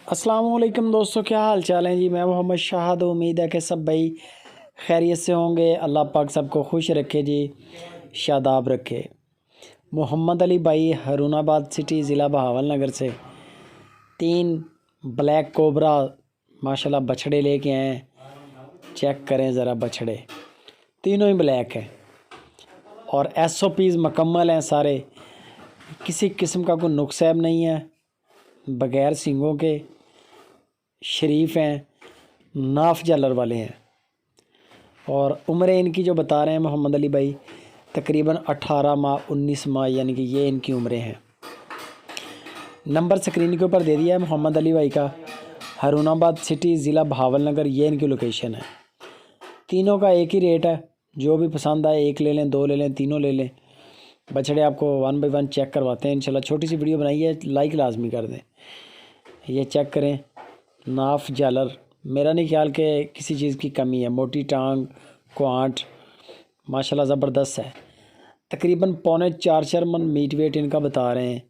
अस्सलामुअलैकुम दोस्तों, क्या हाल चाल है जी। मैं मोहम्मद शाहद। उम्मीद है कि सब भाई खैरियत से होंगे। अल्लाह पाक सबको खुश रखे जी, शादाब रखे। मोहम्मद अली भाई हरूनाबाद सिटी ज़िला बहावलनगर से 3 ब्लैक कोबरा माशाल्लाह बछड़े लेके आए हैं। चेक करें ज़रा बछड़े, तीनों ही ब्लैक हैं और SOPs मुकम्मल हैं सारे। किसी किस्म का कोई नुक्सैब नहीं है, बग़ैर सींगों के शरीफ हैं, नाफ जालर वाले हैं। और उम्र इनकी जो बता रहे हैं मोहम्मद अली भाई, तकरीबन 18 माह 19 माह, यानी कि ये इनकी उम्रें हैं। नंबर स्क्रीन के ऊपर दे दिया है मोहम्मद अली भाई का। हरूनाबाद सिटी ज़िला बहावलनगर, ये इनकी लोकेशन है। तीनों का एक ही रेट है, जो भी पसंद आए एक ले लें, 2 ले लें, तीनों ले लें। बछड़े आपको 1 बाय 1 चेक करवाते हैं इंशाल्लाह। छोटी सी वीडियो बनाई है, लाइक लाजमी कर दें। ये चेक करें, नाफ जालर, मेरा नहीं ख्याल कि किसी चीज़ की कमी है। मोटी टांग, क्वांट माशाल्लाह ज़बरदस्त है। तकरीबन 3.25 मन मीट वेट इनका बता रहे हैं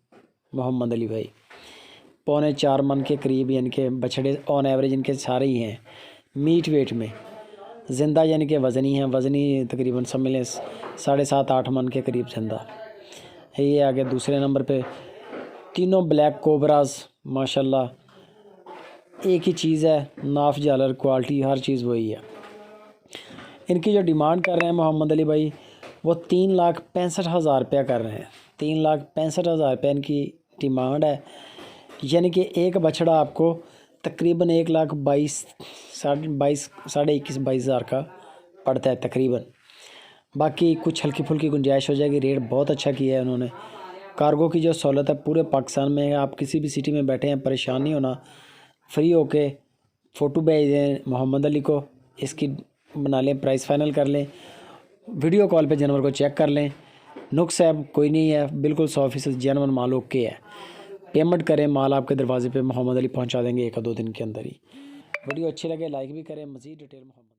मोहम्मद अली भाई। 3.25 मन के करीब यानी कि बछड़े ऑन एवरेज इनके सारे ही हैं मीट वेट में। ज़िंदा यानी कि वज़नी हैं, वज़नी तकरीबन समझ लें 7.5-8 मन के करीब ज़िंदा। ये आगे दूसरे नंबर पे तीनों ब्लैक कोबराज माशाल्लाह एक ही चीज़ है, नाफ जालर क्वालिटी हर चीज़ वही है। इनकी जो डिमांड कर रहे हैं मोहम्मद अली भाई, वो 3,65,000 रुपया कर रहे हैं। 3,65,000 रुपये इनकी डिमांड है। यानी कि एक बछड़ा आपको तकरीबन 1,22,000 साढ़े 21,000 का पड़ता है तकरीबन। बाकी कुछ हल्की फुल्की गुंजाइश हो जाएगी। रेट बहुत अच्छा किया है उन्होंने। कार्गो की जो सहूलत है पूरे पाकिस्तान में है। आप किसी भी सिटी में बैठे हैं, परेशान नहीं होना। फ्री होके फ़ोटो भेज दें मोहम्मद अली को, इसकी बना लें, प्राइस फाइनल कर लें, वीडियो कॉल पे जानवर को चेक कर लें। नुक्स है कोई नहीं है, बिल्कुल 100% जेन्युइन माल ओके है। पेमेंट करें, माल आपके दरवाजे पे मोहम्मद अली पहुंचा देंगे 1 या 2 दिन के अंदर ही। वीडियो अच्छी लगे लाइक भी करें। मज़ीद डिटेल मोहम्मद